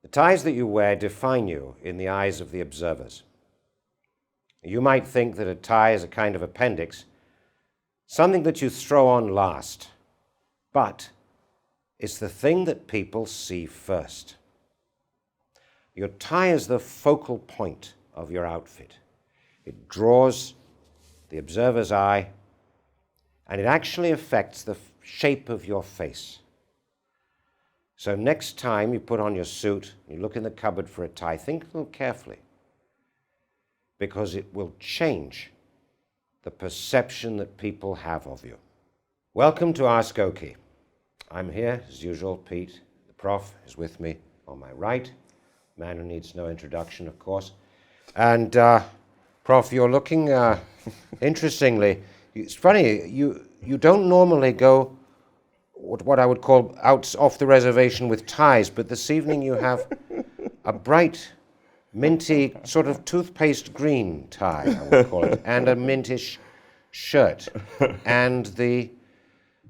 The ties that you wear define you in the eyes of the observers. You might think that a tie is a kind of appendix, something that you throw on last, but it's the thing that people see first. Your tie is the focal point of your outfit. It draws the observer's eye, and it actually affects the shape of your face. So next time you put on your suit, you look in the cupboard for a tie, think a little carefully, because it will change the perception that people have of you. Welcome to AskOkey. I'm here, as usual. Pete, the prof, is with me on my right, man who needs no introduction, of course. And Prof, you're looking, interestingly, it's funny, you don't normally go what I would call out off the reservation with ties, but this evening you have a bright, minty, sort of toothpaste green tie, I would call it, and a mintish shirt, and the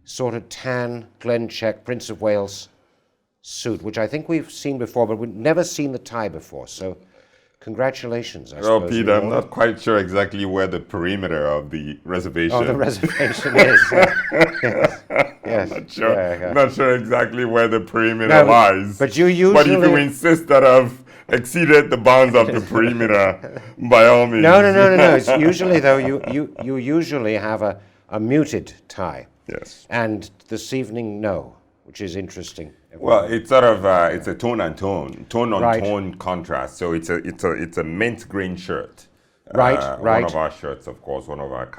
sort of tan Glencheck Prince of Wales suit, which I think we've seen before, but we've never seen the tie before, so congratulations, I suppose. Well, Peter, I'm not quite sure exactly where the perimeter of the reservation... Oh, the reservation is. Yes. I'm not sure, yeah. not sure exactly where the perimeter lies. But you usually... But if you insist that I've exceeded the bounds of the perimeter, by all means. No. It's usually, though, you usually have a muted tie. Yes. And this evening, no, which is interesting. Well, it's sort of it's a tone on tone contrast. So it's a mint green shirt. Right. One of our shirts, of course, one of our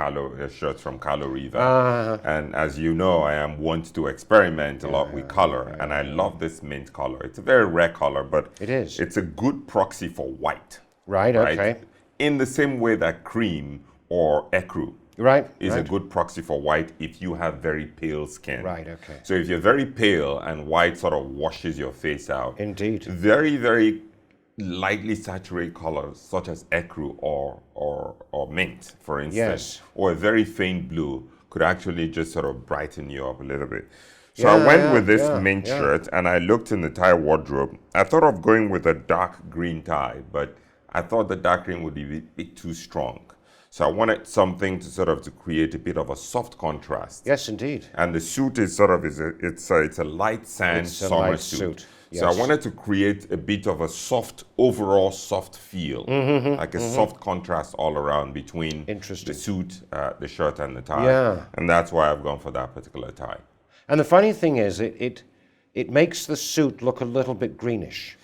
shirts from Carlo Riva. And as you know, I am wont to experiment a lot with color, and I love this mint color. It's a very rare color, but it is. It's a good proxy for white. Right. Okay. In the same way that cream or ecru is a good proxy for white if you have very pale skin. Right, okay. So if you're very pale and white sort of washes your face out. Indeed. Very, very lightly saturated colors such as ecru or mint, for instance, or a very faint blue could actually just sort of brighten you up a little bit. So I went with this mint shirt, and I looked in the tie wardrobe. I thought of going with a dark green tie, but I thought the dark green would be a bit too strong. So I wanted something to create a bit of a soft contrast. Yes, indeed. And the suit is it's a light sand summer suit. Yes. So I wanted to create a bit of a overall soft feel, like a soft contrast all around between the suit, the shirt, and the tie. Yeah. And that's why I've gone for that particular tie. And the funny thing is, it makes the suit look a little bit greenish.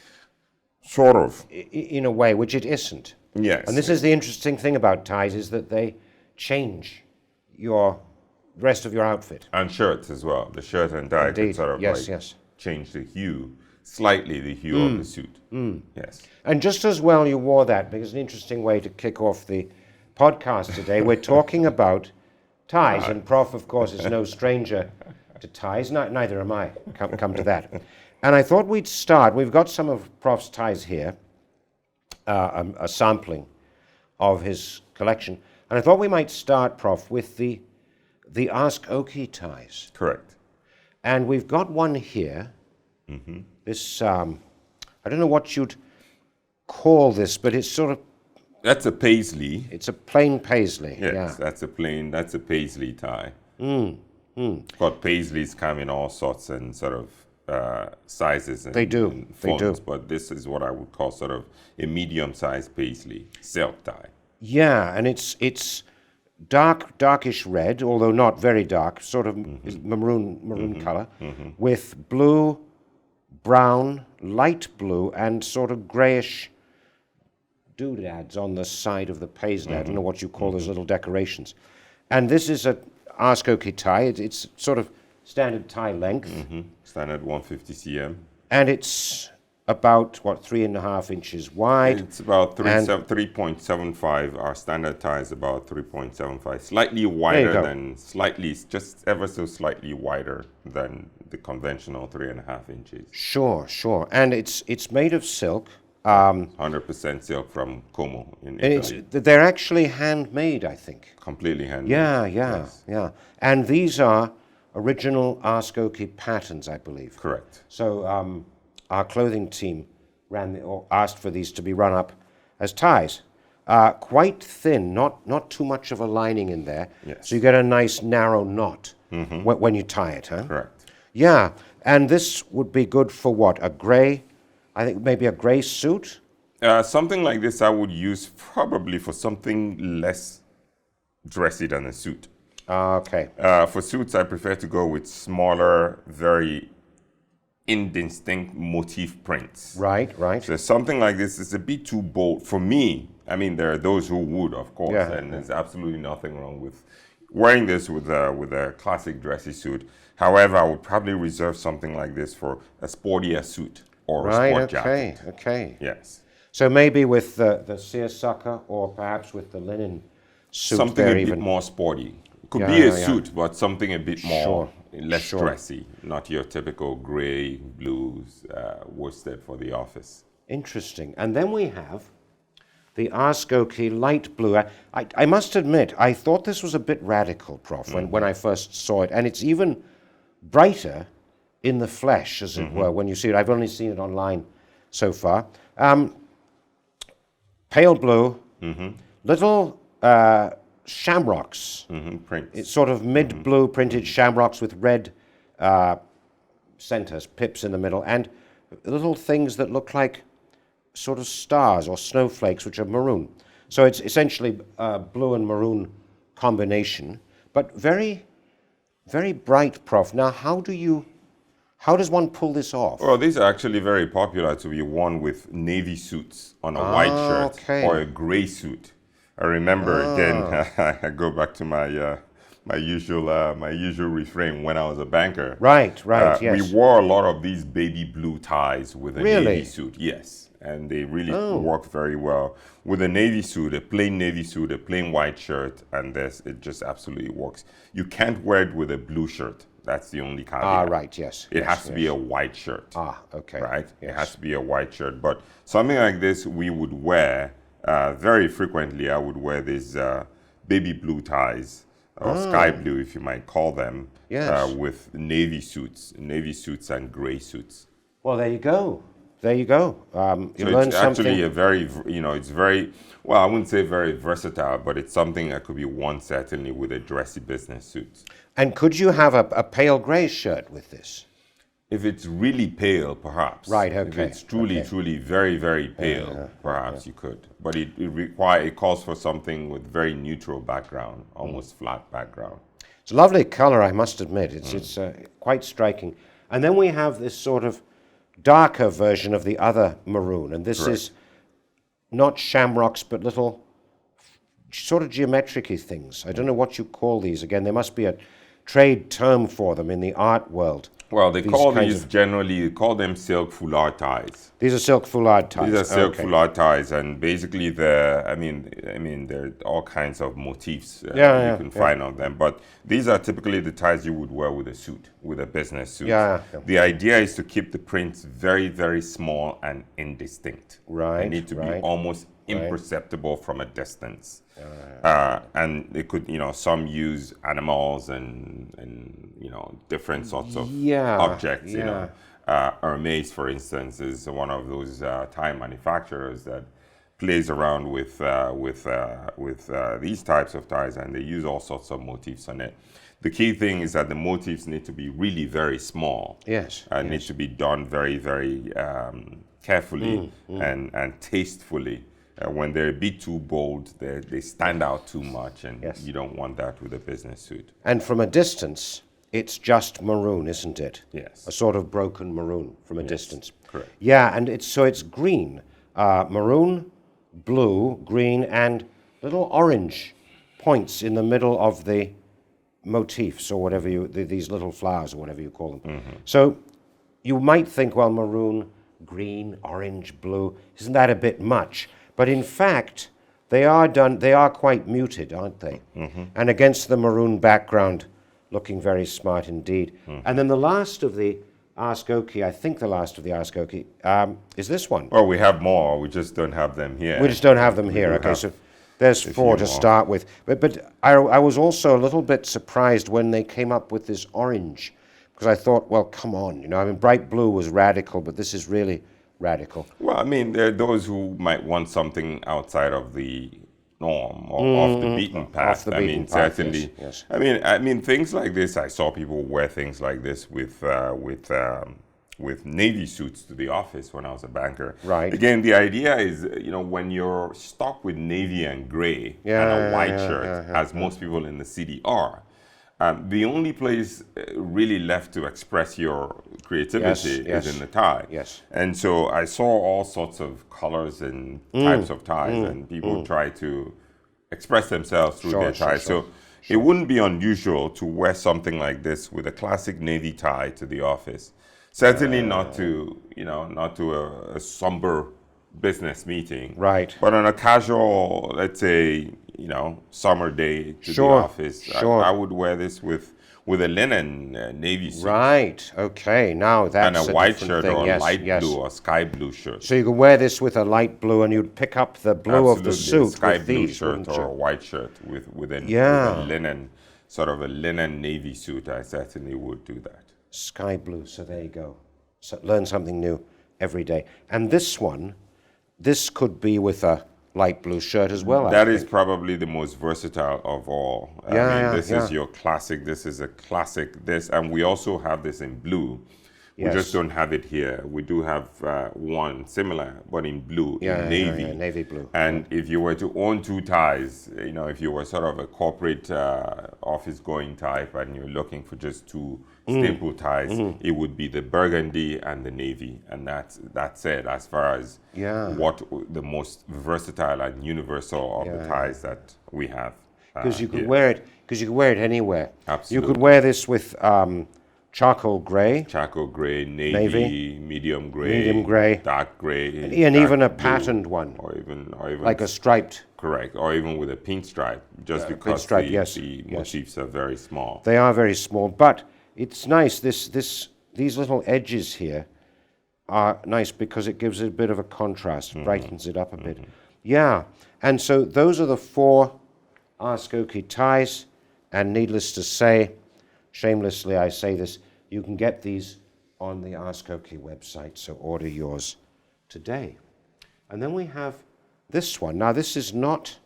Sort of. In a way, which it isn't. Yes. And this is the interesting thing about ties, is that they change the rest of your outfit. And shirts as well. The shirt and tie can sort of change the hue, slightly the hue of the suit. Yes. And just as well you wore that, because it's an interesting way to kick off the podcast today. We're talking about ties, and Prof, of course, is no stranger to ties. Neither am I. Come to that. And I thought we'd start. We've got some of Prof's ties here. A sampling of his collection. And I thought we might start, Prof, with the AskOkey ties. Correct. And we've got one here. This, I don't know what you'd call this, but it's sort of... That's a paisley. It's a plain paisley. Yes, that's a paisley tie. But paisleys come in all sorts and sort of sizes and fonts, but this is what I would call sort of a medium-sized paisley silk tie. Yeah, and it's darkish red, although not very dark, sort of maroon color, with blue, brown, light blue, and sort of grayish doodads on the side of the paisley. I don't know what you call those little decorations. And this is a AskOkey tie. It's sort of standard tie length. Standard 150 cm. And it's about, 3.5 inches wide? It's about 3.75. Our standard tie is about 3.75. Slightly wider just ever so slightly wider than the conventional 3.5 inches. Sure. And it's made of silk. 100% silk from Como in Italy. They're actually handmade, I think. Completely handmade. Yeah. And these are original AskOkey patterns, I believe. Correct. So our clothing team or asked for these to be run up as ties. Quite thin, not too much of a lining in there. Yes. So you get a nice narrow knot when you tie it, huh? Correct. Yeah, and this would be good for what? A gray, I think maybe a gray suit? Something like this I would use probably for something less dressy than a suit. Okay. For suits, I prefer to go with smaller, very indistinct motif prints. Right, right. So something like this is a bit too bold for me. I mean, there are those who would, of course, Yeah. and there's absolutely nothing wrong with wearing this with a classic dressy suit. However, I would probably reserve something like this for a sportier suit or a sport jacket. Okay. Yes. So maybe with the seersucker or perhaps with the linen suit Something there a bit even. more sporty. Could Yeah, be a yeah. suit, but something a bit more, less Sure. dressy, not your typical gray, blues worsted for the office. Interesting. And then we have the AskOkey light blue. I must admit, I thought this was a bit radical, Prof, when I first saw it. And it's even brighter in the flesh, as it were, when you see it. I've only seen it online so far. Pale blue, little shamrocks. Prints. It's sort of mid-blue printed shamrocks with red centers, pips in the middle, and little things that look like sort of stars or snowflakes, which are maroon. So it's essentially a blue and maroon combination, but very, very bright, Prof. Now, how does one pull this off? Well, these are actually very popular to be worn with navy suits on a white shirt or a gray suit. I remember again, I go back to my usual refrain when I was a banker. Right, yes. We wore a lot of these baby blue ties with a navy suit, yes. And they really work very well. With a navy suit, a plain navy suit, a plain white shirt, and it just absolutely works. You can't wear it with a blue shirt. That's the only caveat. Right, yes. It has to be a white shirt. Okay. Right? Yes. It has to be a white shirt. But something like this we would wear very frequently. I would wear these baby blue ties, or sky blue, if you might call them, with navy suits and gray suits. Well, there you go. You learn it's something. actually a very, it's very, well, I wouldn't say very versatile, but it's something that could be worn certainly with a dressy business suit. And could you have a pale gray shirt with this? If it's really pale, perhaps. Right, okay. If it's truly very, very pale, perhaps you could. But it calls for something with very neutral background, almost flat background. It's a lovely color, I must admit. It's quite striking. And then we have this sort of darker version of the other maroon, and this is not shamrocks, but little sort of geometric-y things. I don't know what you call these. Again, there must be a trade term for them in the art world. Well, they call them silk foulard ties. These are silk foulard ties. These are silk foulard ties, and basically there are all kinds of motifs you can find on them. But these are typically the ties you would wear with a suit, with a business suit. The idea is to keep the prints very, very small and indistinct. Right. They need to be almost imperceptible from a distance. And they could, some use animals and different sorts of objects. Hermes, for instance, is one of those tie manufacturers that plays around with these types of ties, and they use all sorts of motifs on it. The key thing is that the motifs need to be really very small. And need to be done very, very carefully and tastefully. When they're a bit too bold, they stand out too much, and you don't want that with a business suit. And from a distance, it's just maroon, isn't it? Yes. A sort of broken maroon from a distance. Correct. Yeah, and it's green, maroon, blue, green, and little orange points in the middle of the motifs, or whatever these little flowers, or whatever you call them. So you might think, well, maroon, green, orange, blue, isn't that a bit much? But in fact, they are quite muted, aren't they? And against the maroon background, looking very smart indeed. And then the last of the AskOkey, I think the last of the AskOkey, is this one. Well, we have more, we just don't have them here. We just don't have them here, okay, so there's four to start with. But I was also a little bit surprised when they came up with this orange, because I thought, well, come on, bright blue was radical, but this is really radical. Well, I mean, there are those who might want something outside of the norm or off the beaten path. Off the I beaten mean, path, certainly. yes. I mean, things like this. I saw people wear things like this with navy suits to the office when I was a banker. Right. Again, the idea is, when you're stuck with navy and gray and a white shirt, as most people in the city are, the only place really left to express your creativity is in the tie. Yes. And so I saw all sorts of colors and types of ties, and people try to express themselves through their ties. So it wouldn't be unusual to wear something like this with a classic navy tie to the office. Certainly not to, a somber business meeting. Right. But on a casual, let's say, summer day to the office, I would wear this with a linen navy suit. Right. Okay. Now that's and a white different shirt thing. or a light blue or sky blue shirt. So you could wear this with a light blue, and you'd pick up the blue of the suit sky with blue these, shirt or a white shirt with a linen, sort of a linen navy suit. I certainly would do that. Sky blue. So there you go. So learn something new every day. And this one, this could be with a light blue shirt as well. That is probably the most versatile of all. This is your classic. This is a classic. And we also have this in blue. We just don't have it here. We do have one similar, but in blue, in navy. Navy blue. And if you were to own two ties, if you were sort of a corporate office-going type and you're looking for just two staple ties, it would be the burgundy and the navy. And that's it as far as what the most versatile and universal of the ties that we have. Because you could wear it. Because you could wear it anywhere. Absolutely. You could wear this with charcoal gray, navy, medium gray, dark gray, and even a patterned one, or even like a striped. Correct, or even with a pink stripe, just because the motifs are very small. They are very small, but it's nice. These little edges here are nice because it gives it a bit of a contrast, brightens it up a bit. Yeah, and so those are the 4 AskOkey ties, and needless to say, shamelessly I say this, you can get these on the AskOkey website, so order yours today. And then we have this one. Now this is not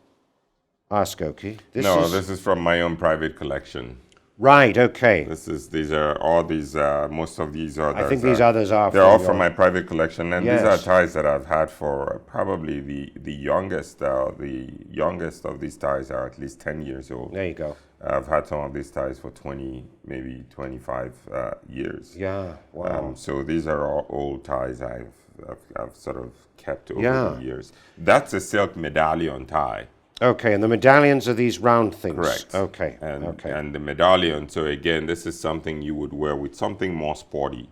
AskOkey. This is from my own private collection. Right, okay. Most of these are. I think these others are. They're all from my private collection, and these are ties that I've had for probably the youngest. The youngest of these ties are at least 10 years old. There you go. I've had some of these ties for 20, maybe 25 years. Yeah, wow. So these are all old ties I've sort of kept over the years. That's a silk medallion tie. Okay, and the medallions are these round things. Correct. Okay. And the medallion, so again, this is something you would wear with something more sporty.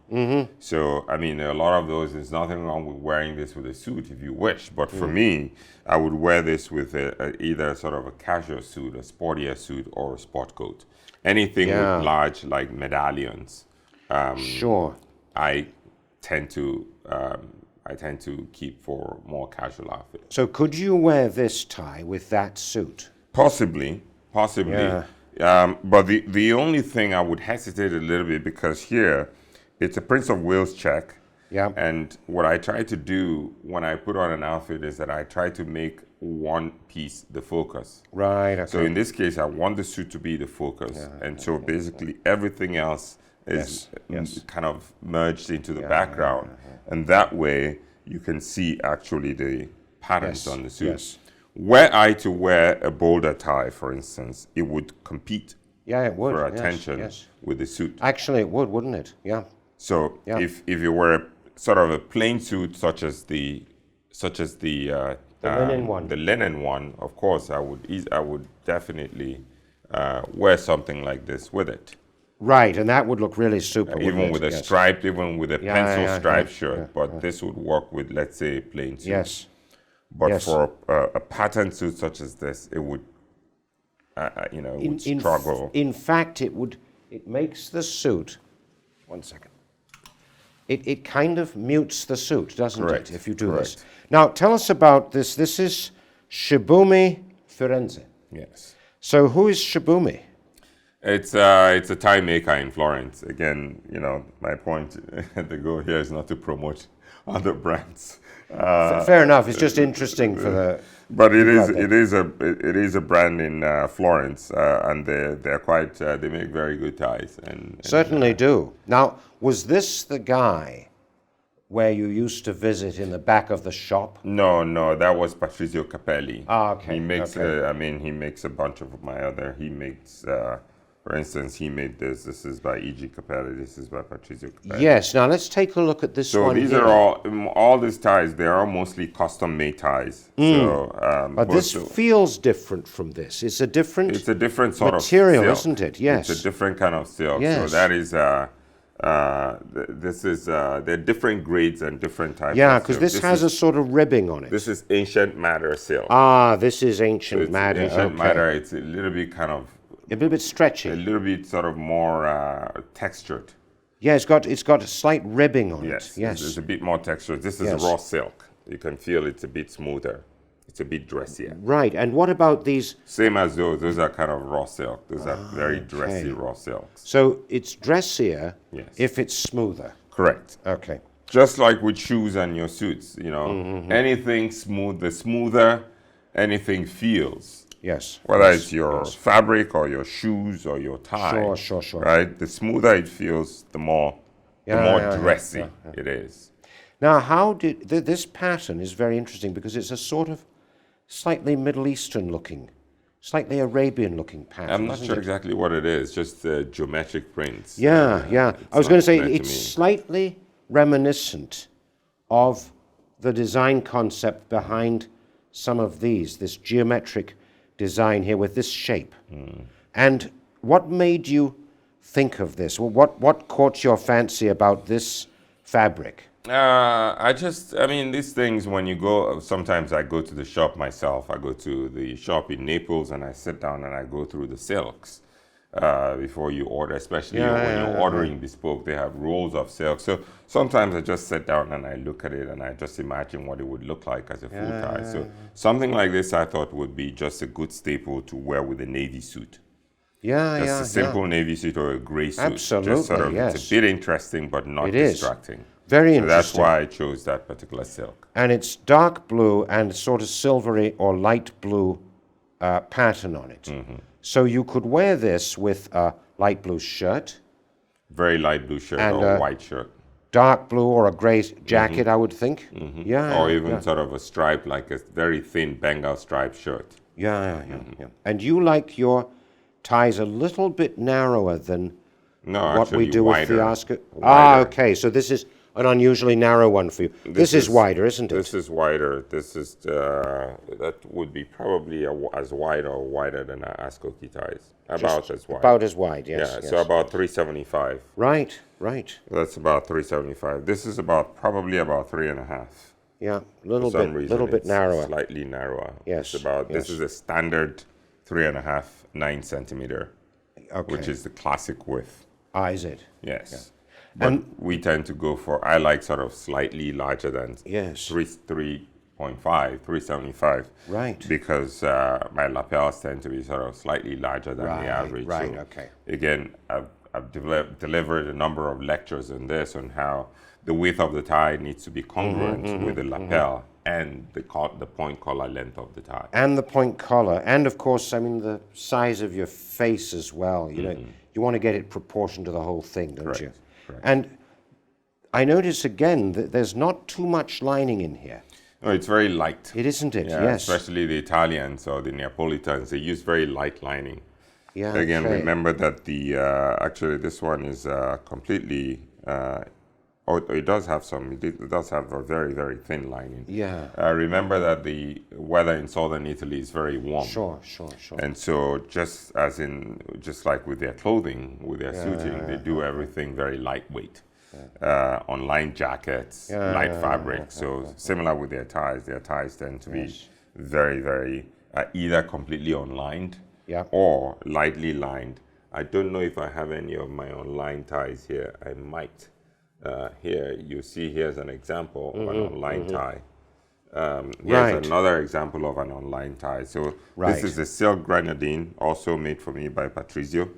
So, I mean, a lot of those, there's nothing wrong with wearing this with a suit if you wish. But for me, I would wear this with either sort of a casual suit, a sportier suit, or a sport coat. Anything with large, like medallions. I tend to keep for more casual outfits. So could you wear this tie with that suit? Possibly. Yeah. But the only thing I would hesitate a little bit, because here it's a Prince of Wales check. Yeah. And what I try to do when I put on an outfit is that I try to make one piece the focus. Right. Okay. So in this case, I want the suit to be the focus. So basically everything else is kind of merged into the background. And that way you can see actually the patterns on the suit. Were I to wear a bolder tie, for instance, it would compete for attention with the suit. Actually, it would, wouldn't it? Yeah. So if you wear sort of a plain suit such as the linen one, of course, I would definitely wear something like this with it. Right, and that would look really super. Even with a striped, even with a pencil striped shirt, but this would work with, let's say, a plain suit. Yes. But for a patterned suit such as this, it would, would struggle. In fact, it makes the suit. One second. It kind of mutes the suit, doesn't it? If you do this. Now, tell us about this. This is Shibumi Firenze. Yes. So, who is Shibumi? It's a tie maker in Florence. Again, my point, the goal here is not to promote other brands. Fair enough. It's just interesting for the. But it is a brand in Florence, and they're quite they make very good ties. And Certainly do. Now, was this the guy where you used to visit in the back of the shop? No, that was Patrizio Capelli. Ah, okay. He makes, okay. He makes a bunch of my other. He makes, for instance, he made this. This is by E.G. Capelli. This is by Patrizio Capelli. Yes. Now let's take a look at this one. So these here. are all these ties. They are mostly custom-made ties. So, but this feels different from this. It's a different. It's a different sort material, of silk. isn't it? Yes. It's a different kind of silk. Yes. So that is. This is there are different grades and different types. Yeah, because this has a sort of ribbing on it. This is ancient madder silk. Ah, this is ancient madder. Ancient madder. It's a little bit kind of a little bit stretchy. A little bit sort of more textured. Yeah, it's got a slight ribbing on it. Yes, it's a bit more textured. This is raw silk. You can feel it's a bit smoother. It's a bit dressier. Right, and what about these? Same as those. Those are kind of raw silk. Those are very dressy raw silks. So it's dressier if it's smoother. Correct. Okay. Just like with shoes and your suits, you know, anything smooth, the smoother anything feels. Yes. Whether it's your fabric or your shoes or your tie. Sure. Right? The smoother it feels, the more dressy it is. Now, how did this pattern is very interesting because it's a sort of slightly Middle Eastern looking, slightly Arabian looking pattern. I'm not sure exactly what it is, just geometric prints. Yeah. I was going to say it's slightly reminiscent of the design concept behind some of this geometric design here with this shape. And what made you think of this? Well, what caught your fancy about this fabric? These things, when you go, sometimes I go to the shop myself. I go to the shop in Naples and I sit down and I go through the silks before you order, especially when you're ordering bespoke, they have rolls of silk. So sometimes I just sit down and I look at it and I just imagine what it would look like as a full tie. So something like this I thought would be just a good staple to wear with a navy suit. Just a simple navy suit or a gray suit. Absolutely, just sort of, it's a bit interesting but not distracting. Very interesting. That's why I chose that particular silk. And it's dark blue and sort of silvery or light blue pattern on it. So you could wear this with a light blue shirt. Very light blue shirt or a white shirt. Dark blue or a grey jacket, I would think. Or even sort of a stripe, like a very thin Bengal striped shirt. Yeah. And you like your ties a little bit narrower than what we do with the AskOkey. Okay. So this is an unusually narrow one for you. This is wider, isn't it? This is wider. This is that would be probably as wide or wider than our AskOkey ties. About as wide. About as wide, yes. Yeah, so about 375. Right. That's about 375. This is probably about 3.5. Yeah, a little bit narrower. Slightly narrower. Yes. This is a standard 3.5, 9 centimeter, which is the classic width. Is it? Yes. Yeah. But we tend to go for, I like sort of slightly larger than 3.5, 375. Right. Because my lapels tend to be sort of slightly larger than the average. Right, so okay. Again, I've delivered a number of lectures on this, on how the width of the tie needs to be congruent with the lapel and the point collar length of the tie. And the point collar. And of course, the size of your face as well. You know, you want to get it proportioned to the whole thing, don't you? Correct. And I notice again that there's not too much lining in here. No, it's very light. It isn't it? Yeah, yes. Especially the Italians or the Neapolitans, they use very light lining. Yeah. Again, remember that actually this one is completely. It does have a very, very thin lining. Yeah. Remember that the weather in southern Italy is very warm. Sure. And so just like with their clothing, with their suiting, they do everything very lightweight. On lined jackets, light fabric. So similar with their ties tend to be very, very either completely unlined or lightly lined. I don't know if I have any of my unlined ties here. I might. Here, you see here's an example of an unlined tie. Here's another example of an unlined tie. So this is a silk grenadine, also made for me by Patrizio.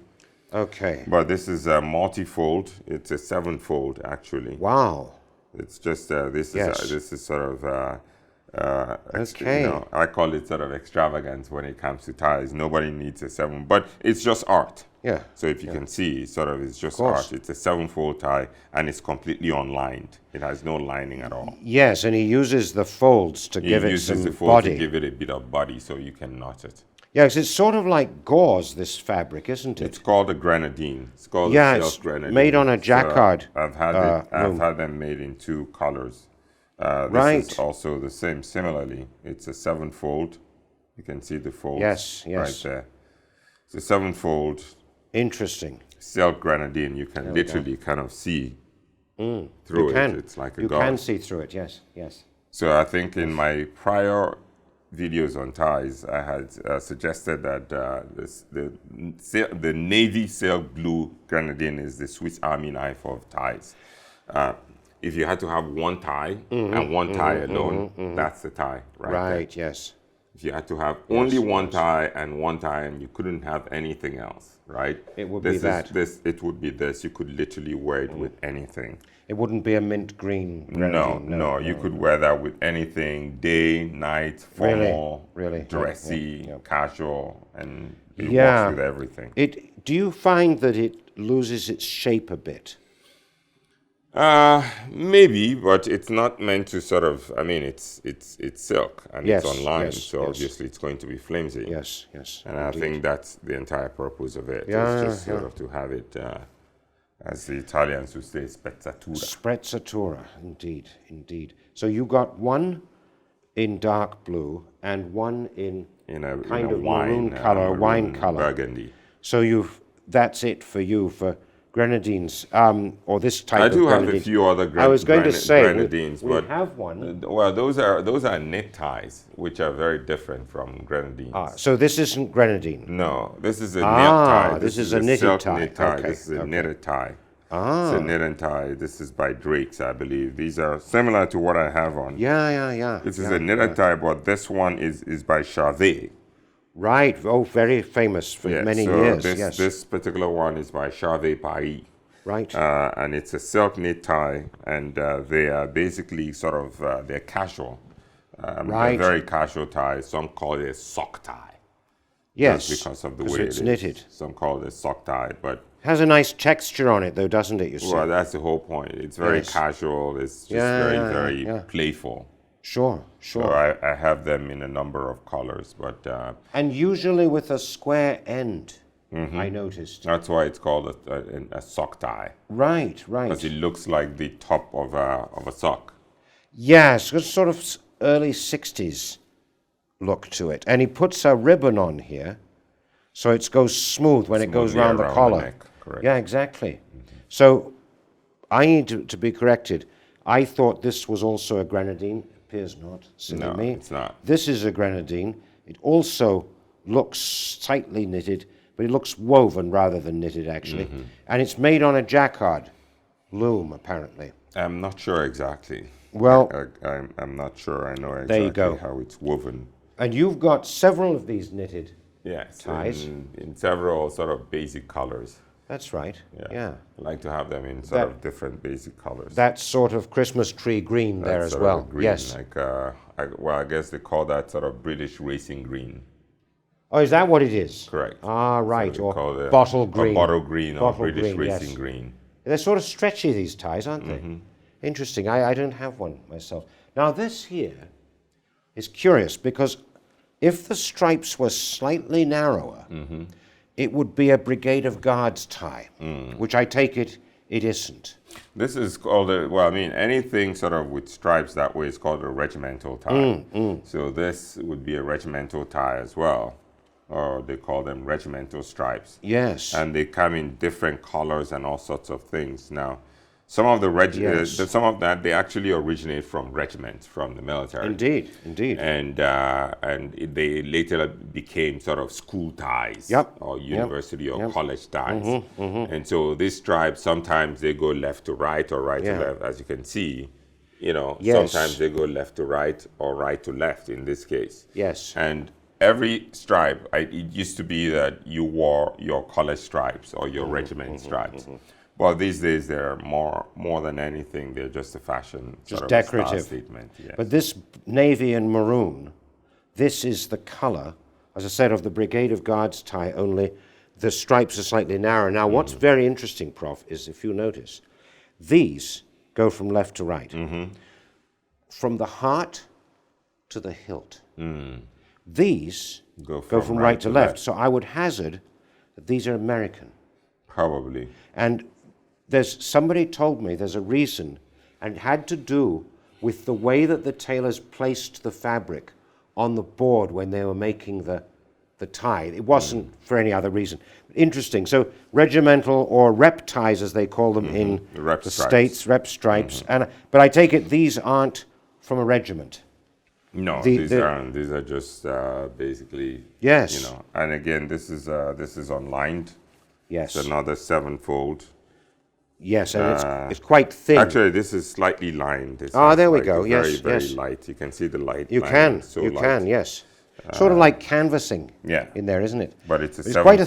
Okay. But this is a multi-fold. It's a 7-fold, actually. Wow. It's just this is sort of Okay. I call it sort of extravagance when it comes to ties. Nobody needs a 7, but it's just art. Yeah. So if you can see, sort of, it's just course. art. It's a 7-fold tie, and it's completely unlined. It has no lining at all. Yes, and he uses the folds to give it some He uses the fold body. to give it a bit of body, so you can knot it. Yes, it's sort of like gauze, this fabric, isn't it? It's called a grenadine. It's called Yeah, a it's silk grenadine. made on a jacquard. I've had them made in 2 colors. This Right. is also the same. Similarly, it's a 7-fold. You can see the folds Yes. right there. It's a 7-fold Interesting. silk grenadine. You can literally kind of see through it. It's like a You gauze. can see through it, yes, yes. So I think in my prior videos on ties, I had suggested that the navy silk blue grenadine is the Swiss Army knife of ties. If you had to have one tie and one tie alone, that's the tie, right? Right, there. yes. If you had to have only one tie and you couldn't have anything else, right? It would be that. It would be this. You could literally wear it with anything. It wouldn't be a mint green grenadine. No. You could wear that with anything, day, night, formal, Really? dressy, casual, and it Yeah. works with everything. Do you find that it loses its shape a bit? Maybe, but it's not meant to sort of. I mean, it's silk and Yes, it's online, yes, so yes. obviously it's going to be flimsy. Yes, yes. And I think that's the entire purpose of it. Yeah, it's just sort of to have it, as the Italians would say, spezzatura. Sprezzatura, indeed, indeed. So you got one in dark blue and one in kind of maroon color, wine color. Burgundy. So that's it for you for grenadines, or this type of I do have grenadine. a few other I was going to say, grenadines, we but have one. well, those are knit ties, which are very different from grenadines. So this isn't grenadine. No, this is a knit tie. This is a knitted silk tie. knit tie. Okay, This is a knitted tie. Ah. It's a knitted tie. This is by Drape, I believe. These are similar to what I have on. Yeah. This is a knitted tie, but this one is by Charvet. Right. Oh, very famous for many years. Yes. This particular one is by Charvet Paris. Right. And it's a silk knit tie, and they are basically sort of, they're casual. Right. They're very casual ties. Some call it a sock tie. Yes. Just because of the way it's it is. knitted. Some call it a sock tie, but Has a nice texture on it, though, doesn't it? You see. well, that's the whole point. It's very casual. It's just very playful. Sure. So I have them in a number of colors, but And usually with a square end, I noticed. that's why it's called a sock tie, Right. because it looks like the top of a sock. Yes, it's sort of early 60s look to it. And he puts a ribbon on here, so it goes smooth when it goes round the collar. neck, correct. Yeah, exactly. So I need to be corrected. I thought this was also a grenadine. Appears not. Silly No, me. it's not. This is a grenadine. It also looks tightly knitted, but it looks woven rather than knitted, actually. And it's made on a jacquard loom, apparently. I'm not sure exactly. Well, I'm not sure I know There you exactly go. how it's woven. and you've got several of these knitted. Yes, Ties. in several sort of basic colors. That's right. Yeah. I like to have them in sort of different basic colors. That sort of Christmas tree green there That as sort of well. green, Yes. Like, I guess they call that sort of British racing green. Oh, is that what it is? Correct. Ah, right. So they call Or it bottle green. Bottle green or Bottle British green, racing yes. green. They're sort of stretchy, these ties, aren't they? Mm-hmm. Interesting. I don't have one myself. Now, this here is curious because if the stripes were slightly narrower, Mm-hmm. it would be a Brigade of Guards tie, which I take it isn't. This is called anything sort of with stripes that way is called a regimental tie. So this would be a regimental tie as well, or they call them regimental stripes. Yes. And they come in different colors and all sorts of things. Now, some of some of that they actually originate from regiments, from the military. Indeed. And they later became sort of school ties, or university or college ties. And so these stripes, sometimes they go left to right or right to left, as you can see. Sometimes they go left to right or right to left in this case. Yes. And every stripe, it used to be that you wore your college stripes or your regiment stripes. Well, these days they're more than anything. They're just a fashion, Just sort of a decorative. style statement. Yes. But this navy and maroon, this is the color, as I said, of the Brigade of Guards tie, only the stripes are slightly narrower. Now, what's very interesting, Prof, is if you notice, these go from left to right. From the heart to the hilt. These go from right to left. So I would hazard that these are American. Probably. And somebody told me there's a reason, and it had to do with the way that the tailors placed the fabric on the board when they were making the tie. It wasn't for any other reason. Interesting. So regimental or rep ties, as they call them in the States, rep stripes. But I take it these aren't from a regiment. No, these aren't. These are just basically, yes. You know. And again, this is unlined. Yes. It's another 7-fold. Yes, and it's quite thin. Actually, this is slightly lined. There we go. It's yes, very light. You can see the light. You can. So you light. can. Yes. Sort of like canvassing. Yeah. In there, isn't it? But it's a 7-fold. Quite a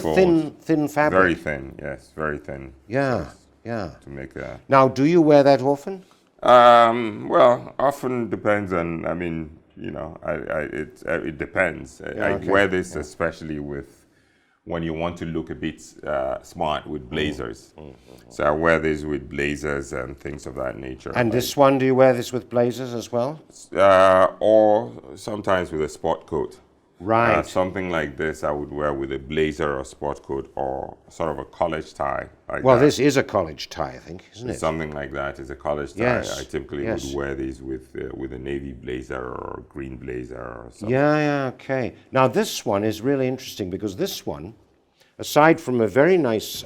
thin fabric. Very thin. Yes, very thin. Yeah. Yeah. To make a. Now, do you wear that often? Well, often depends on. I mean, you know, it depends. I wear this especially when you want to look a bit smart with blazers. So I wear these with blazers and things of that nature. And this one, do you wear this with blazers as well? Or sometimes with a sport coat. Right. Something like this I would wear with a blazer or sport coat or sort of a college tie. Well, this is a college tie, I think, isn't it? Something like that is a college tie. Yes. I typically would wear these with a navy blazer or green blazer or something. Yeah, okay. Now, this one is really interesting because this one, aside from a very nice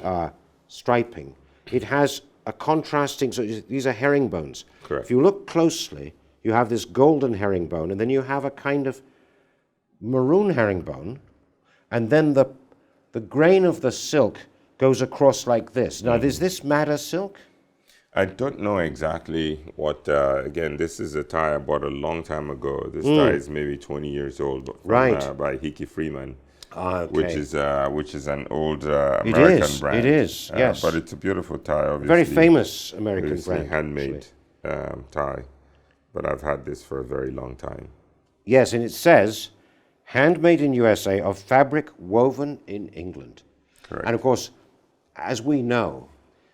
striping, it has a contrasting, so these are herringbones. Correct. If you look closely, you have this golden herringbone, and then you have a kind of maroon herringbone, and then the grain of the silk goes across like this. Now, is this madder silk? I don't know exactly what, again, this is a tie I bought a long time ago. This tie is maybe 20 years old. From, by Hickey Freeman, which is an old American brand. It is, yes. But it's a beautiful tie, obviously. Very famous American brand. Handmade tie. But I've had this for a very long time. Yes, and it says, handmade in USA of fabric woven in England. Correct. And of course, as we know,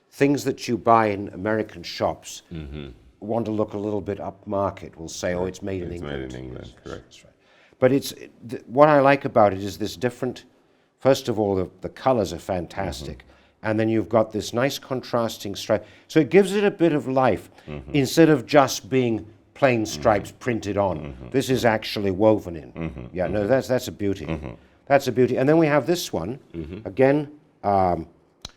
things that you buy in American shops want to look a little bit upmarket. Will say, "Oh, it's made in England." It's made in England, correct. That's right. But what I like about it is this different. First of all, the colors are fantastic, and then you've got this nice contrasting stripe. So it gives it a bit of life instead of just being plain stripes printed on. This is actually woven in. Yeah, no, that's a beauty. That's a beauty. And then we have this one again,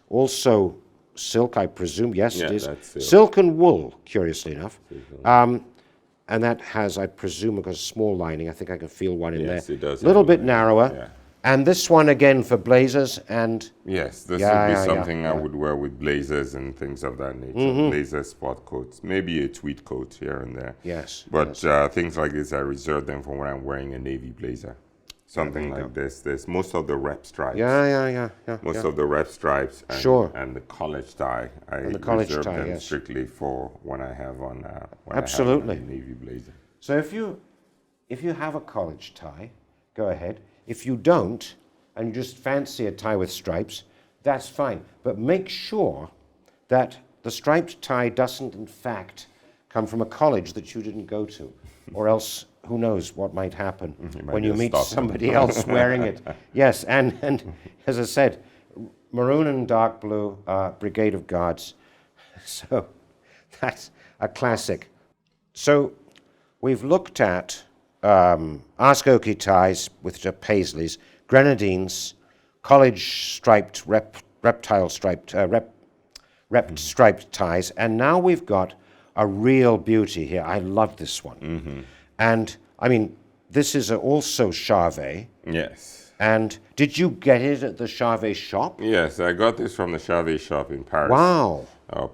also silk, I presume. Yes, it is. That's silk and wool, curiously enough. And that has, I presume, a small lining. I think I can feel one in there. It does. A little bit narrower. Yeah. And this one again for blazers and... Yes, this would be something I would wear with blazers and things of that nature. Blazer, sport coats, maybe a tweed coat here and there. Yes. But things like this, I reserve them for when I'm wearing a navy blazer. Something like this. There's most of the rep stripes. Most of the rep stripes and the college tie. I reserve them strictly for when I have on Absolutely. I have on a navy blazer. So if you have a college tie, go ahead. If you don't, and you just fancy a tie with stripes, that's fine. But make sure that the striped tie doesn't, in fact, come from a college that you didn't go to, or else who knows what might happen when you meet somebody else wearing it. Yes, and as I said, maroon and dark blue, Brigade of Guards. So that's a classic. So we've looked at AskOkey ties with the paisleys, grenadines, college striped, reptile striped, repped striped ties, and now we've got a real beauty here. I love this one. And, I mean, this is also Charvet. Yes. And did you get it at the Charvet shop? Yes, I got this from the Charvet shop in Paris. Wow.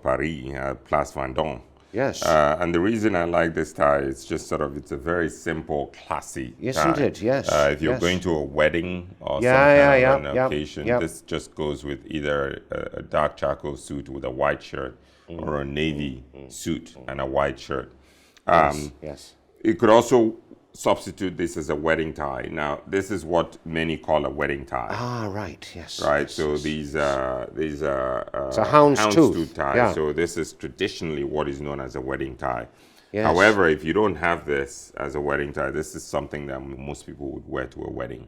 Paris, Place Vendôme. Yes. And the reason I like this tie is just sort of, it's a very simple, classy Isn't tie. it? Yes. If you're yes. going to a wedding or Yeah, some yeah, kind of an yeah, occasion, yeah. this just goes with either a dark charcoal suit with a white shirt or a navy suit and a white shirt. Yes. It could also substitute this as a wedding tie. Now, this is what many call a wedding tie. Ah, right. Yes. Right, yes, so yes. these are It's a houndstooth tie. Yeah. So this is traditionally what is known as a wedding tie. Yes. However, if you don't have this as a wedding tie, this is something that most people would wear to a wedding.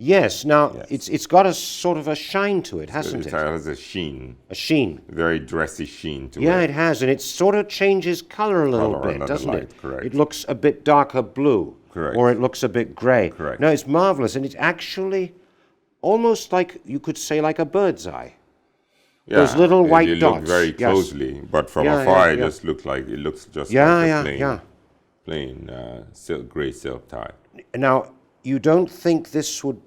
Yes. Now it's got a sort of a shine to it, hasn't It it? has a sheen, A sheen. very dressy sheen to Yeah, it. it has, and it sort of changes color a little Colour bit, under the doesn't light, it? correct. It looks a bit darker blue. Correct. Or it looks a bit gray. Correct. No, it's marvelous, and it's actually almost like, you could say, like a bird's eye. Those little if white you dots. look very Yes. closely, but from Yeah, afar, yeah, it yeah. just looks like Yeah, a plain gray silk tie. Now, you don't think this would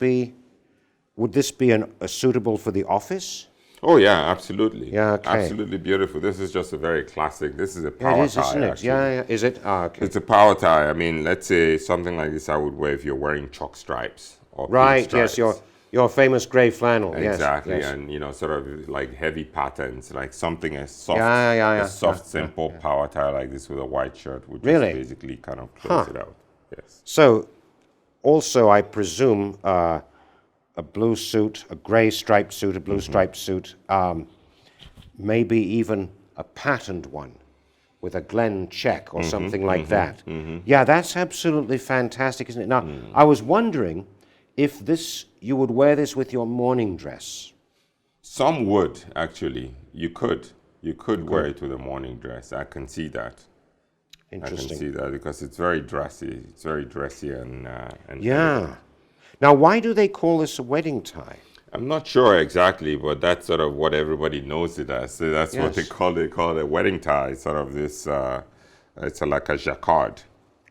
this be suitable for the office? Oh yeah, absolutely. Yeah, okay. Absolutely beautiful. This is just a very classic. This is a Yeah, power it is, tie, isn't it? actually. Yeah. Is it? Ah, okay. It's a power tie. I mean, let's say something like this I would wear if you're wearing chalk stripes or Right, pinstripes. yes, your famous grey flannel. Exactly, Yes, yes. and sort of like heavy patterns, like something as soft, Yeah, a soft, yeah, simple power tie like this with a white shirt would Really? just basically kind of close it out. Yes. So, also, I presume a blue suit, a grey striped suit, a blue striped suit, maybe even a patterned one with a Glen check or something like that. Yeah, that's absolutely fantastic, isn't it? Now, I was wondering if you would wear this with your morning dress. Some would actually. You could wear it with a morning dress. I can see that. Interesting. I can see that because it's very dressy. It's very dressy and Yeah. Now, why do they call this a wedding tie? I'm not sure exactly, but that's sort of what everybody knows it as. So that's what they Yes. call it. They call it a wedding tie. Sort of this. It's like a jacquard.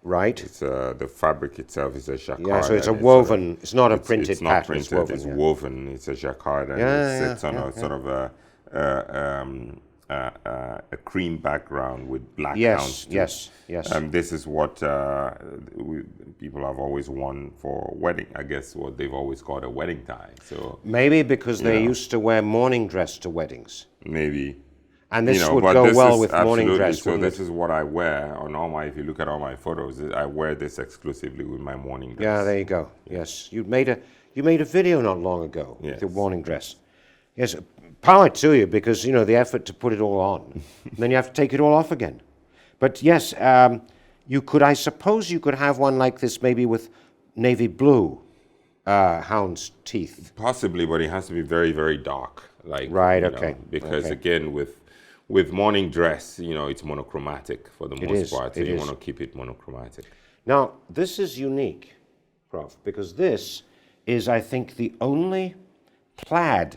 Right. It's the fabric itself is a jacquard. Yeah, so it's a and woven. It's not a printed It's not pattern. printed. It's woven. It's yeah. woven. It's a jacquard, and Yeah, it sits on yeah, a sort of a cream background with black Yes, houndstooth. yes. This is what people have always worn for wedding. I guess what they've always called a wedding tie. So Maybe because they used to wear morning dress to weddings. maybe. And this would but go this well is with morning absolutely- dress, So wouldn't this it? is what I wear on all my. If you look at all my photos, I wear this exclusively with my morning dress. Yeah, there you go. Yes, you made a video not long ago with your Yes. morning dress. Yes, power to you because the effort to put it all on, and then you have to take it all off again. But yes, I suppose you could have one like this maybe with navy blue hound's teeth. Possibly, but it has to be very, very dark. Right, okay, Because okay. again, with morning dress, it's monochromatic for the most is, part. So it you is. want to keep it monochromatic. Now, this is unique, Prof, because this is, I think, the only plaid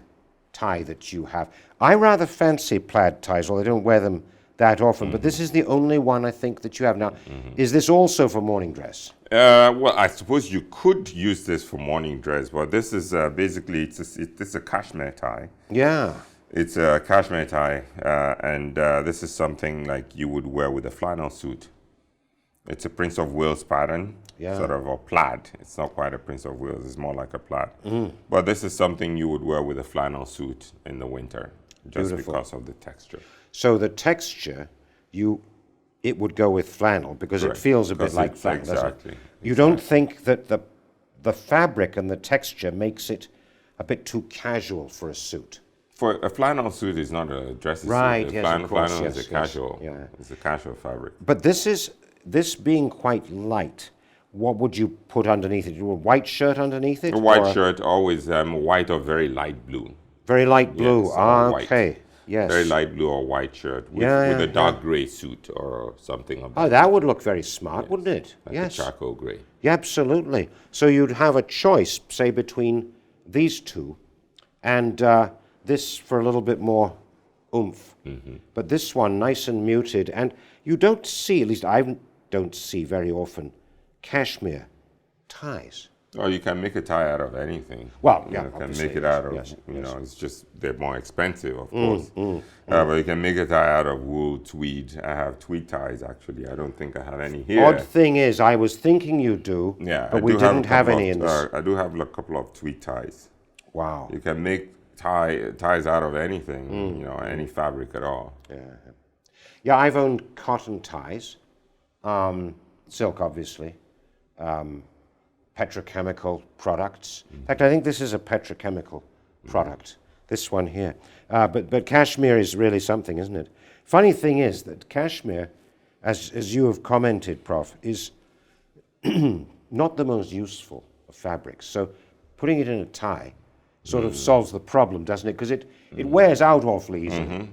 tie that you have. I rather fancy plaid ties, although I don't wear them that often, but this is the only one I think that you have. Now, is this also for morning dress? Well, I suppose you could use this for morning dress, but this is basically, it's a cashmere tie. Yeah. It's a cashmere tie, and this is something like you would wear with a flannel suit. It's a Prince of Wales pattern, sort of a plaid. It's not quite a Prince of Wales, it's more like a plaid. But this is something you would wear with a flannel suit in the winter, just Beautiful. because of the texture. So the texture, it would go with flannel because Correct. it feels a bit Because like it's flannel, doesn't it? exactly. You don't think that the fabric and the texture makes it a bit too casual for a suit? For a flannel suit is not a dressy Right, suit. yes, of course, Flannel yes, is a yes, casual. yeah. It's a casual fabric. But this being quite light, what would you put underneath it? A white shirt underneath it? A white or shirt, always white or very light blue. Very light blue. Yes, or white. Okay. Yes. Very light blue or white shirt with, Yeah, with yeah, a dark gray suit or something of Oh, that would look very smart, wouldn't it? like Yes. a charcoal gray. Yeah, absolutely. So you'd have a choice, say, between these two and this for a little bit more oomph. But this one, nice and muted. And you don't see, at least I don't see very often, cashmere ties. Or you can make a tie out of anything. Well, yeah, you can obviously, make it out of, yes, you yes. know, it's just, they're more expensive, of course. But you can make a tie out of wool, tweed. I have tweed ties, actually. I don't think I have any here. Odd thing is, I was thinking you do, Yeah, but we didn't have any in this. I do have a couple of tweed ties. Wow. You can make ties out of anything, you know, any fabric at all. Yeah. Yeah, I've owned cotton ties, silk, obviously, petrochemical products. In fact, I think this is a petrochemical product, this one here. But cashmere is really something, isn't it? Funny thing is that cashmere, as you have commented, Prof, is not the most useful of fabrics. So putting it in a tie sort of solves the problem, doesn't it? Because it wears out awfully easily.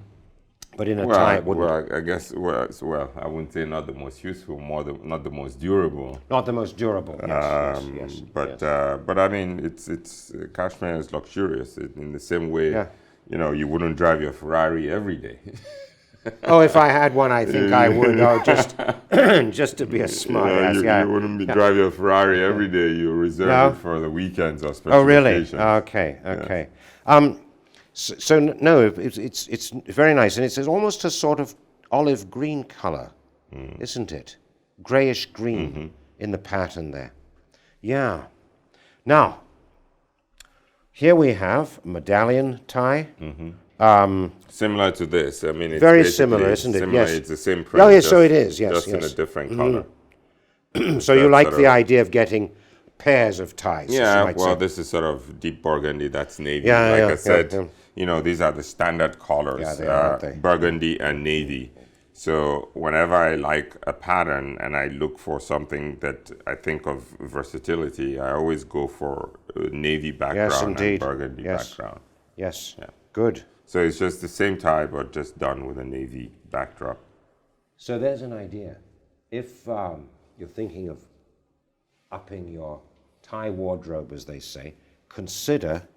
But in a tie, it wouldn't. Well, I guess, I wouldn't say not the most useful, not the most durable. Not the most durable, yes. But I mean, it's cashmere is luxurious in the same way, you know, you wouldn't drive your Ferrari every day. Oh, if I had one, I think I would. Oh, just to be a smart ass. You wouldn't be driving a Ferrari every day. You reserve it for the weekends or special occasions. Okay. So no, it's very nice, and it's almost a sort of olive green color, isn't it? Grayish green in the pattern there. Yeah. Now, here we have a medallion tie. Similar to this. I mean, it's very similar, isn't it? Similar. Yes. It's the same print. Oh, yes, so it is. Yes, just in a different color. So you like the idea of getting pairs of ties? Yeah. Well, this is sort of deep burgundy. That's navy. Yeah, I said, you know, these are the standard colors. Yeah, they are, aren't they? Burgundy and navy. So whenever I like a pattern and I look for something that I think of versatility, I always go for a navy background and burgundy background. Yes. Yeah. Good. So it's just the same tie, but just done with a navy backdrop. So there's an idea. If you're thinking of upping your tie wardrobe, as they say, consider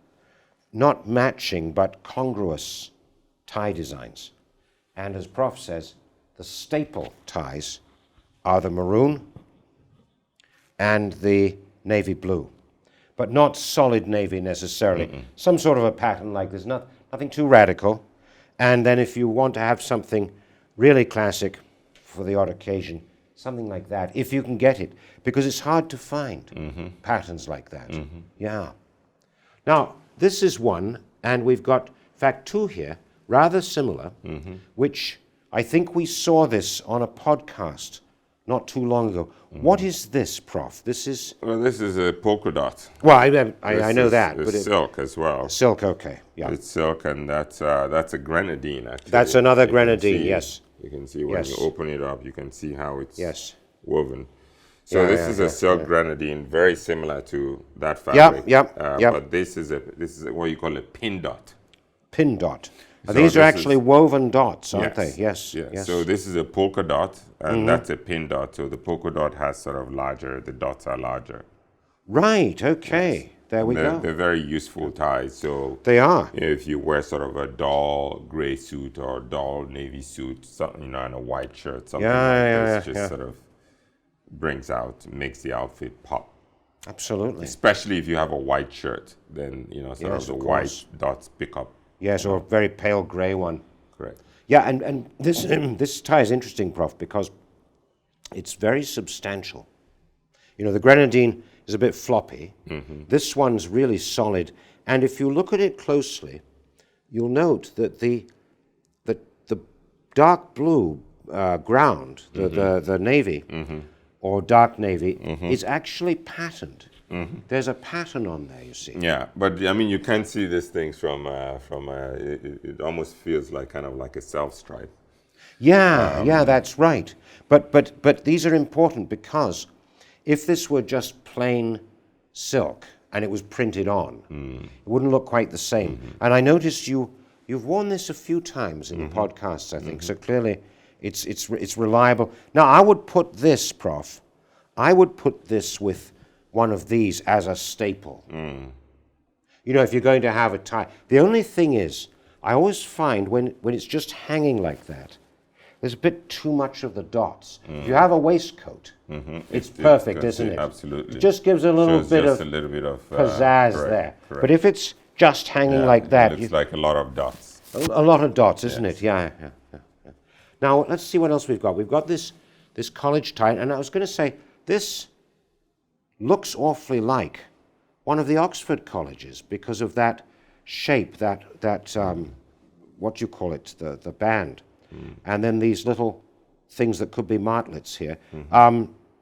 not matching but congruous tie designs. And as Prof says, the staple ties are the maroon and the navy blue, but not solid navy necessarily. Some sort of a pattern like this, nothing too radical. And then if you want to have something really classic for the odd occasion, something like that, if you can get it, because it's hard to find patterns like that. Yeah. Now, this is one, and we've got, in fact, two here, rather similar, which I think we saw this on a podcast not too long ago. What is this, Prof? This is... Well, this is a polka dot. Well, I know that. It's silk as well. Silk, okay, yeah. It's silk, and that's a grenadine, actually. That's another grenadine, yes. You can see when you open it up, you can see how it's woven. So Yeah, this yeah, is a silk grenadine, very similar to that Yeah, fabric. But this is what you call a pin dot. Pin dot. So these are actually woven dots, aren't they? Yes. So this is a polka dot, and that's a pin dot. So the polka dot has sort of the dots are larger. Right, okay. There we go. They're very useful ties. So They are. if you wear sort of a dull gray suit or a dull navy suit, something, you know, and a white shirt, something like this, sort of makes the outfit pop. Absolutely. Especially if you have a white shirt, then, you know, sort of the white dots pick up. Yes, or a very pale gray one. Correct. Yeah, and this this tie is interesting, Prof, because it's very substantial. You know, the grenadine is a bit floppy. This one's really solid, and if you look at it closely, you'll note that the dark blue ground, the navy or dark navy, is actually patterned. There's a pattern on there, you see. Yeah, but I mean, you can see these things from it almost feels like kind of like a self-stripe. Yeah, that's right. But these are important because if this were just plain silk and it was printed on, it wouldn't look quite the same. And I noticed you've worn this a few times in the podcasts, I think. So clearly, it's reliable. Now, I would put this, Prof. I would put this with one of these as a staple. You know, if you're going to have a tie. The only thing is, I always find when it's just hanging like that, there's a bit too much of the dots. If you have a waistcoat, it's perfect, isn't it? Absolutely. It just gives a little bit of pizzazz there. Correct. But if it's just hanging like that, it looks like a lot of dots. A lot of dots, isn't it? Yeah. Now let's see what else we've got. We've got this college tie, and I was going to say this looks awfully like one of the Oxford colleges because of that shape, that what do you call it, the band, and then these little things that could be martlets here.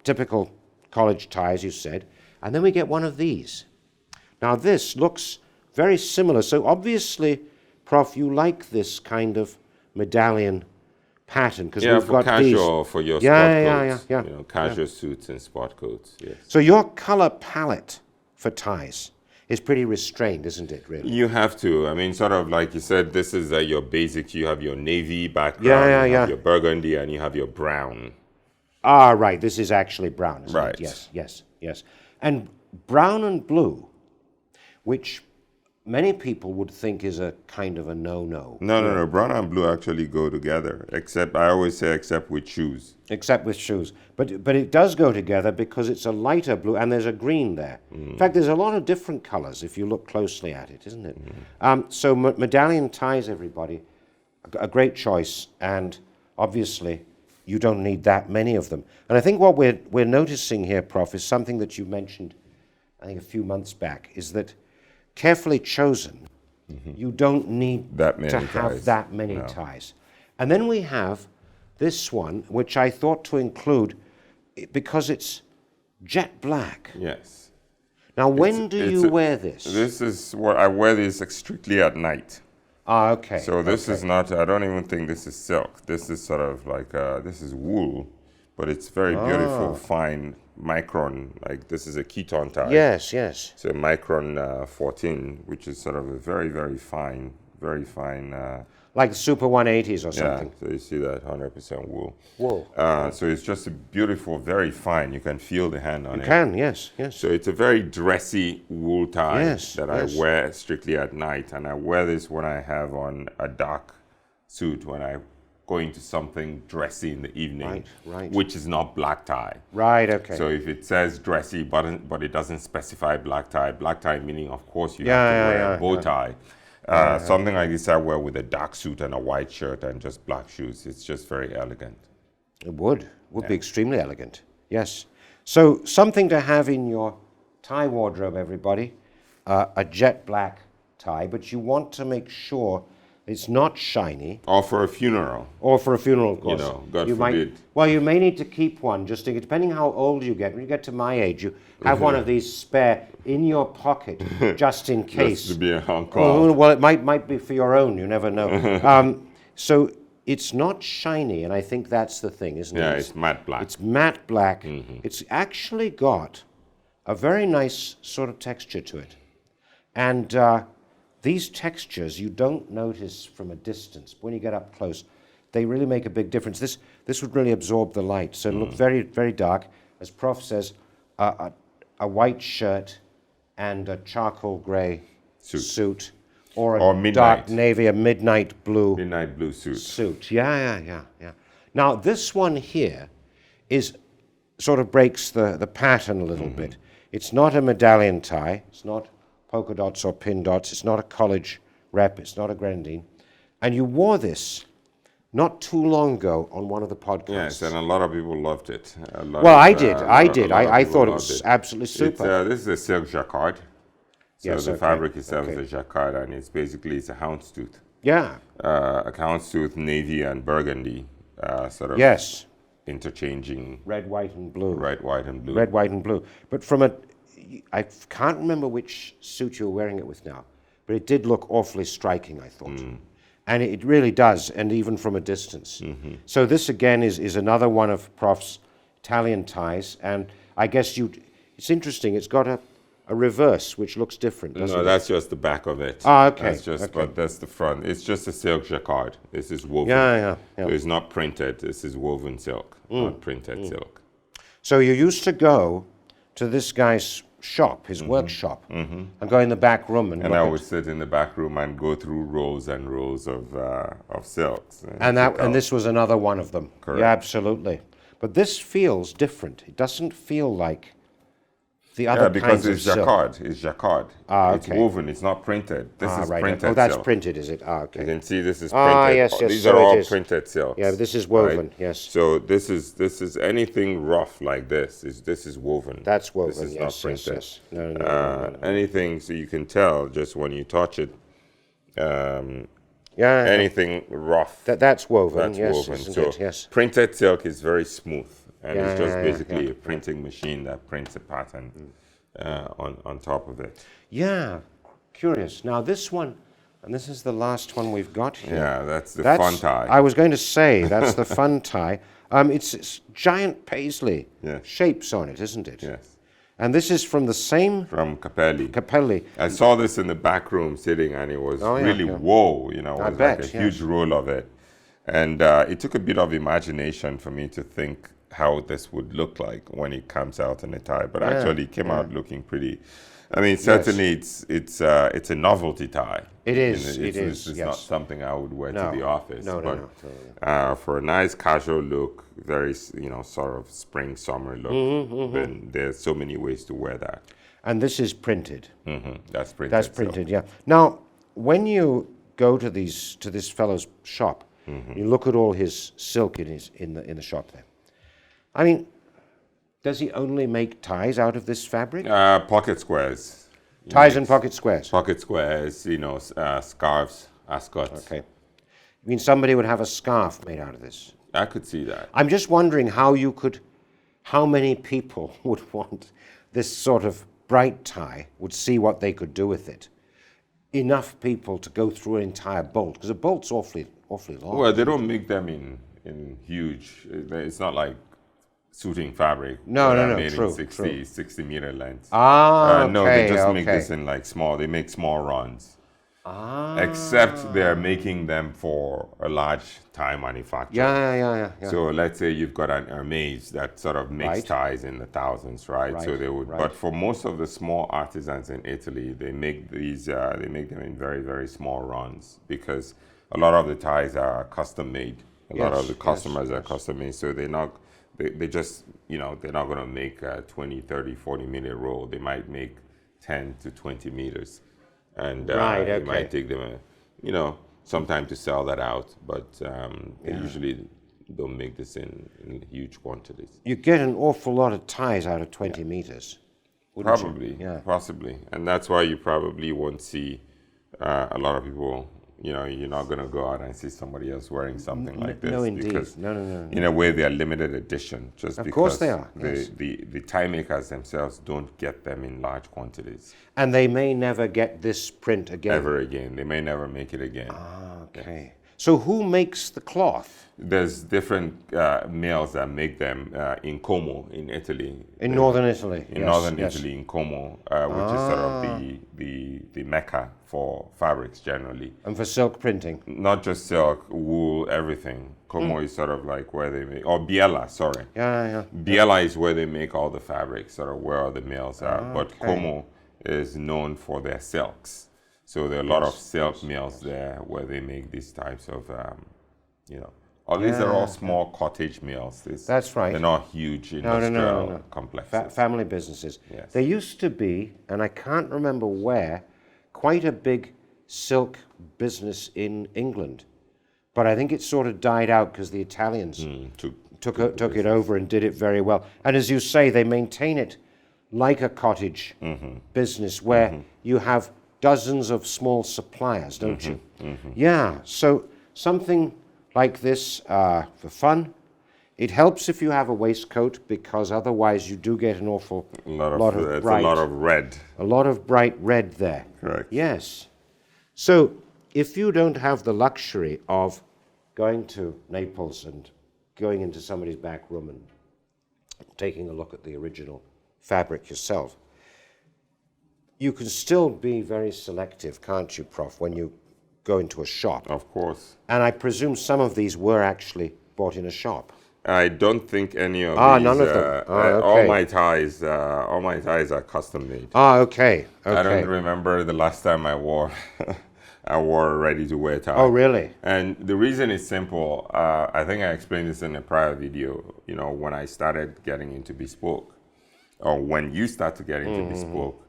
Typical college tie, as you said, and then we get one of these. Now this looks very similar. So obviously, Prof, you like this kind of medallion pattern because we've got casual, these. for your sport coats. Yeah. You know, casual suits and sport coats. Yes. So your color palette for ties is pretty restrained, isn't it? Really. You have to. I mean, sort of like you said, this is your basic. You have your navy background. You have your burgundy, and you have your brown. Ah, right. This is actually brown, isn't Right. it? Yes. And brown and blue, which many people would think is a kind of a no-no. No. Brown and blue actually go together, except, I always say, except with shoes. Except with shoes. But it does go together because it's a lighter blue and there's a green there. In fact, there's a lot of different colors if you look closely at it, isn't it? So medallion ties, everybody, a great choice, and obviously you don't need that many of them. And I think what we're noticing here, Prof, is something that you mentioned, I think a few months back, is that carefully chosen, you don't need to have that many ties. And then we have this one, which I thought to include because it's jet black. Yes. Now, when do you wear this? This is what I wear this strictly at night. Ah, okay. So this is not, I don't even think this is silk. This is sort of like, this is wool, but it's very beautiful, fine micron, like this is a ketone tie. Yes. So micron 14, which is sort of a very, very fine, like the Super 180s or something. Yeah, so you see that 100% wool. Wool. So it's just a beautiful, very fine. You can feel the hand on it. You can, yes. So it's a very dressy wool tie that I wear strictly at night. And I wear this when I have on a dark suit, when I go into something dressy in the evening, which is not black tie. Right, okay. So if it says dressy, but it doesn't specify black tie meaning, of course, you have to wear a bow tie. Something like this I wear with a dark suit and a white shirt and just black shoes. It's just very elegant. It would be extremely elegant, yes. So something to have in your tie wardrobe, everybody, a jet black tie, but you want to make sure it's not shiny. Or for a funeral. Or for a funeral, of course. You know, God forbid. Well, you may need to keep one, just depending how old you get. When you get to my age, you have one of these spare in your pocket, just in case. Just to be on call. Well, it might be for your own, you never know. So it's not shiny, and I think that's the thing, isn't it? Yeah, it's matte black. It's matte black. It's actually got a very nice sort of texture to it. And these textures you don't notice from a distance. But when you get up close, they really make a big difference. This would really absorb the light. So it looks very, very dark. As Prof says, a white shirt and a charcoal gray suit. Or a dark navy, a midnight blue. Midnight blue suit. Yeah. Now this one here is sort of breaks the pattern a little bit. It's not a medallion tie. It's not polka dots or pin dots. It's not a college rep. It's not a grenadine. And you wore not too long ago on one of the podcasts. Yes, and a lot of people loved it. I did. I thought it was absolutely super. This is a silk jacquard. So the fabric itself is a jacquard, and it's a houndstooth. Yeah. A houndstooth, navy, and burgundy, sort of interchanging. Red, white, and blue. Red, white, and blue. Red, white, and blue. But I can't remember which suit you're wearing it with now, but it did look awfully striking, I thought. And it really does, and even from a distance. So this, again, is another one of Prof's Italian ties, and I guess it's interesting, it's got a reverse, which looks different, doesn't it? No, that's just the back of it. Ah, okay. But that's the front. It's just a silk jacquard. This is woven. Yeah. So it's not printed. This is woven silk, not printed silk. So you used to go to this guy's shop, his workshop, and go in the back room and And look I at- would sit in the back room and go through rows and rows of silks. and pick out. this was another one of them. Correct. Yeah, absolutely. But this feels different. It doesn't feel like the other Yeah, because kinds it's of silk. jacquard. It's jacquard. It's okay. woven. It's not printed. This is Right. printed Oh, that's silk. printed, is it? You Okay. can see this is printed. yes, yes, These so are it all is. printed silks. Yeah, but this is woven. Yes. So this is anything rough like this is woven. That's woven. This is yes, not printed. yes, yes. No. Anything, so you can tell just when you touch it. Yeah. Anything rough. That's woven. That's yes, woven. isn't So it? Yes. printed silk is very smooth, and it's just yeah, basically a printing machine that prints a pattern on top of it. Yeah. Curious. Now this one, and this is the last one we've got here. Yeah, that's the fun tie. I was going to say that's the fun tie. It's giant paisley Yes. shapes on it, isn't it? Yes, And this is from the same from Capelli. Capelli. I saw this in the back room sitting, and it was Oh, yeah, really yeah. whoa, you know, it I was bet, like a yes. huge roll of it. And it took a bit of imagination for me to think how this would look like when it comes out in a tie, but actually it came out looking pretty. I mean, certainly it's a novelty tie. It is, You know, it is, It's yes. not something I would wear No. to the office. No, but, no. for a nice casual look, very sort of spring summer look, then there's so many ways to wear that. And this is printed. That's printed. That's silk. printed, yeah. Now, when you go to this fellow's shop, you look at all his silk in the shop there. I mean, does he only make ties out of this fabric? Pocket squares. Ties and pocket squares. Pocket squares, scarves, ascots. Okay. I mean, somebody would have a scarf made out of this. I could see that. I'm just wondering how many people would want this sort of bright tie, would see what they could do with it. Enough people to go through an entire bolt, because a bolt's awfully long. Well, they don't make them in huge. It's not like suiting fabric. No, that are no, made true, in 60 meter lengths. Ah, No, they okay, just make okay. this in like small. They make small runs. Except they're making them for a large tie manufacturer. Yeah. So let's say you've got an Hermes that sort of makes Right. ties in the thousands, right? So Right, they would, right. but for most of the small artisans in Italy, they make these, they make them in very, very small runs because a lot of the ties are custom made. A lot Yes, of the yes, customers are custom made, so they just, they're not going to make a 20, 30, 40 minute roll. They might make 10 to 20 meters. And Right, it okay. might take them, some time to sell that out, but they usually don't make this in huge quantities. You get an awful lot of ties out of 20 meters. wouldn't you? Probably, Yeah. possibly. And that's why you probably won't see a lot of people, you're not going to go out and see somebody else wearing something like this. No, indeed. Because No. in a way, they are limited edition just Of because course they are, yes. the tie makers themselves don't get them in large quantities And they may never get this print again. ever again. They may never make it again. Okay. So who makes the cloth? There's different mills that make them in Como, in Italy. In northern Italy. In yes, northern yes. Italy, in Como, which is sort of the mecca for fabrics generally. And for silk printing. Not just silk, wool, everything. Como is sort of like where they make, or Biella, sorry. Yeah. Biella is where they make all the fabrics, sort of where all the mills are. But okay. Como is known for their silks. So there are a lot of silk mills there where they make these types of, these are all small cottage mills. That's right. They're not huge industrial complexes. Family businesses. Yes. There used to be, and I can't remember where, quite a big silk business in England. But I think it sort of died out because the Italians took it over and did it very well. And as you say, they maintain it like a cottage business where you have dozens of small suppliers, don't you? Yeah, so something like this for fun. It helps if you have a waistcoat because otherwise you do get an awful lot of bright. It's a lot of red. A lot of bright red there. Correct. Yes. So if you don't have the luxury of going to Naples and going into somebody's back room and taking a look at the original fabric yourself, you can still be very selective, can't you, Prof, when you go into a shop? Of course. And I presume some of these were actually bought in a shop. I don't think any of Ah, these. none of them. All my ties are custom made. Ah, okay. I don't Okay. remember the last time I wore I wore a ready-to-wear tie. Oh, really? And the reason is simple. I think I explained this in a prior video. You know, when I started getting into bespoke, or when you start to get into bespoke,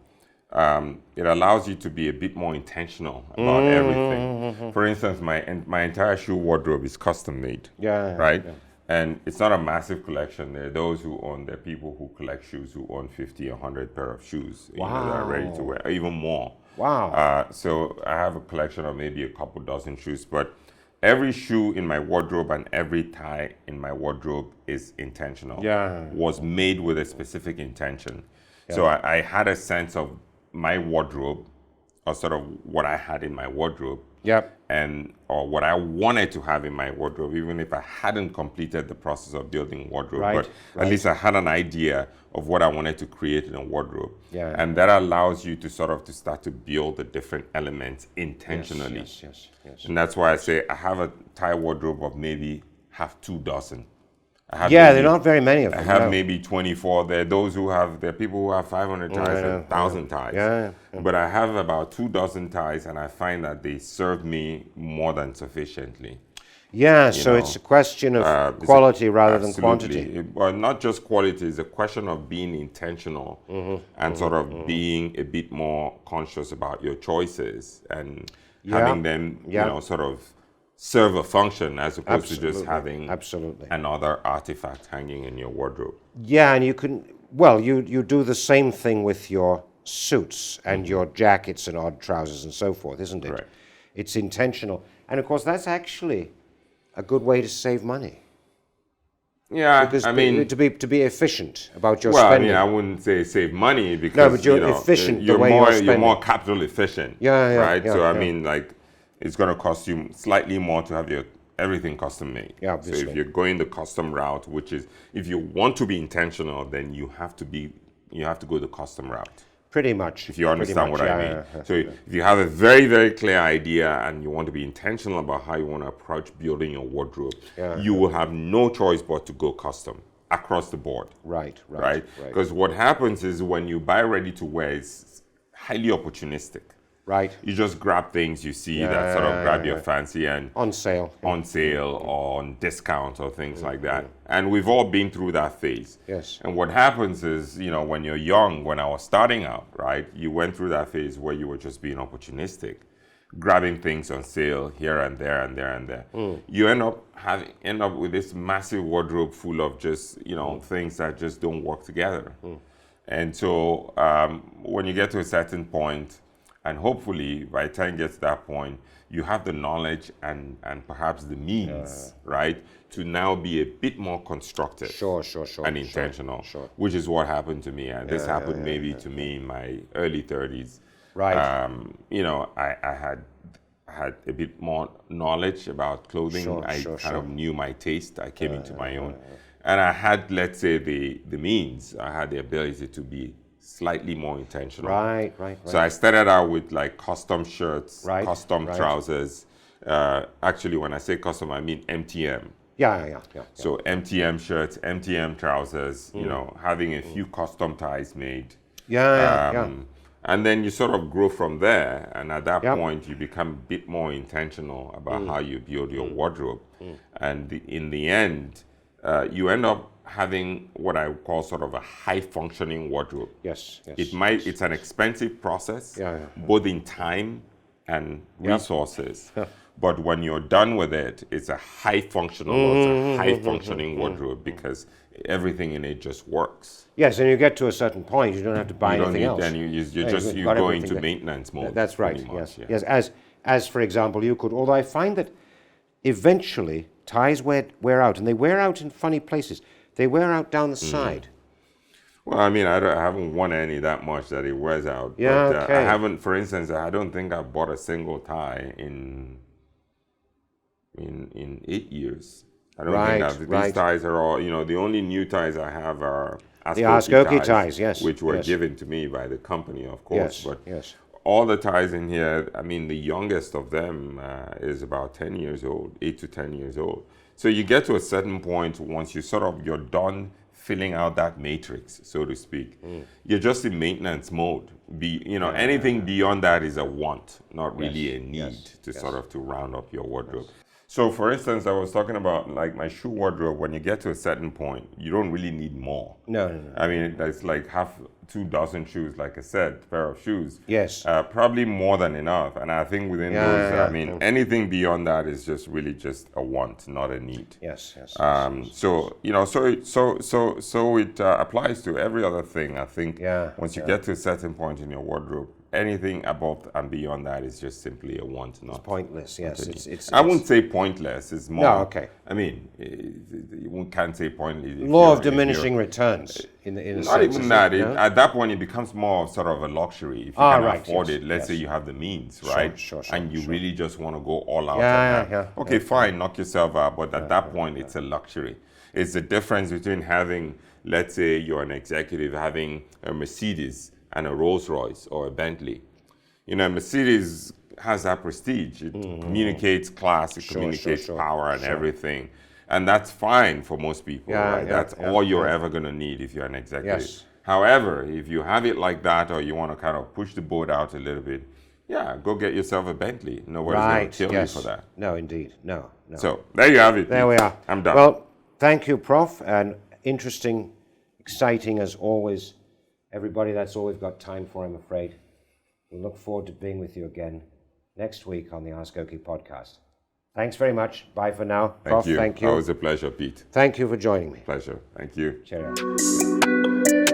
it allows you to be a bit more intentional about everything. For instance, my entire shoe wardrobe is custom made. Yeah. Right? Yeah. And it's not a massive collection. There are those who own, there are people who collect shoes who own 50, 100 pair of shoes, you know, that are ready to wear, even more. Wow. So I have a collection of maybe a couple dozen shoes, but every shoe in my wardrobe and every tie in my wardrobe is intentional. Yeah. Was made with a specific intention. Yeah. So I had a sense of my wardrobe, or sort of what I had in my wardrobe. Yep. Or what I wanted to have in my wardrobe, even if I hadn't completed the process of building wardrobe. Right, But at least I had an idea of what I wanted to create in a wardrobe. Yeah. And that allows you to sort of to start to build the different elements intentionally. Yes. And that's why I say I have a tie wardrobe of maybe half 2 dozen. There are not very many of them. I have maybe 24. There are people who have 500 ties and 1,000 ties. Yeah. But I have about 2 dozen ties, and I find that they serve me more than sufficiently. Yeah, so it's a question of quality rather than quantity. Well, not just quality, it's a question of being intentional and sort of being a bit more conscious about your choices and having them, you know, sort of serve a function as opposed to just having another artifact hanging in your wardrobe. Yeah, and you can, well, you do the same thing with your suits and your jackets and odd trousers and so forth, isn't it? Right. It's intentional. And of course, that's actually a good way to save money. Yeah, because I mean, to be efficient about your spending. I mean, I wouldn't say save money because no, but you're efficient. You're more capital efficient. Yeah, right. So I mean, like, it's going to cost you slightly more to have everything custom made. Yeah, obviously. So if you're going the custom route, which is, if you want to be intentional, then you have to go the custom route. Pretty much. If you understand what I mean. So if you have a very, very clear idea and you want to be intentional about how you want to approach building your wardrobe, you will have no choice but to go custom across the board. Right. Because what happens is when you buy ready to wear, it's highly opportunistic. Right. You just grab things you see that sort of grab your fancy and on sale or on discount or things like that. And we've all been through that phase. Yes. And what happens is, you know, when you're young, when I was starting out, right, you went through that phase where you were just being opportunistic, grabbing things on sale here and there and there and there. You end up with this massive wardrobe full of just, you know, things that just don't work together. And so when you get to a certain point, and hopefully, by the time you get to that point, you have the knowledge and perhaps the means, right, to now be a bit more constructive and intentional, which is what happened to me. And this happened maybe to me in my early 30s. Right. You know, I had a bit more knowledge about clothing. I kind of knew my taste. I came into my own. And I had, let's say, the means. I had the ability to be slightly more intentional. Right. So I started out with like custom shirts, custom trousers. Actually, when I say custom, I mean MTM. Yeah. So MTM shirts, MTM trousers, you know, having a few custom ties made. Yeah. And then you sort of grow from there. And at that point, you become a bit more intentional about how you build your wardrobe. And in the end, you end up having what I call sort of a high functioning wardrobe. Yes. It's an expensive process, both in time and resources. But when you're done with it, it's a high functioning wardrobe because everything in it just works. Yes, and you get to a certain point, you don't have to buy anything else. Then you go into maintenance mode. That's right. Yes. As for example, you could. Although I find that eventually ties wear out, and they wear out in funny places. They wear out down the side. Well, I mean, I haven't worn any that much that it wears out. Yeah, but, okay. I haven't, for instance, I don't think I've bought a single tie in 8 years. I don't think these ties are all, you know, the only new ties I have are AskOkey ties, yes. Which were given to me by the company, of course. Yes. All the ties in here, I mean, the youngest of them is about 10 years old, 8 to 10 years old. So you get to a certain point once you're done filling out that matrix, so to speak. You're just in maintenance mode. Anything beyond that is a want, not really a need to round up your wardrobe. So for instance, I was talking about like my shoe wardrobe. When you get to a certain point, you don't really need more. No. I mean, it's like 24 shoes, like I said, pair of shoes. Yes. Probably more than enough. And I think within those, anything beyond that is just really just a want, not a need. Yes. So it applies to every other thing. I think once you get to a certain point in your wardrobe, anything above and beyond that is just simply a want, not pointless. Yes, I wouldn't say pointless. It's more. No, okay. I mean, you can't say pointless. Law of diminishing returns. Not even that. At that point, it becomes more of sort of a luxury. If you can afford it, let's say you have the means, right? Sure, and you really just want to go all out. Okay, fine, knock yourself out. But at that point, it's a luxury. It's the difference between having, let's say, you're an executive having a Mercedes and a Rolls Royce or a Bentley. Mercedes has that prestige. It communicates class, it communicates power and everything. And that's fine for most people, right? That's all you're ever going to need if you're an executive. Yes. However, if you have it like that, or you want to kind of push the boat out a little bit, go get yourself a Bentley. Nobody's going to kill you for that. No, indeed. No. So there you have it. There we are. I'm done. Well, thank you, Prof. And interesting, exciting as always. Everybody, that's all we've got time for, I'm afraid. We look forward to being with you again next week on the AskOkey podcast. Thanks very much. Bye for now. Prof, thank you. Always a pleasure, Pete. Thank you for joining me. Pleasure. Thank you. Cheerio.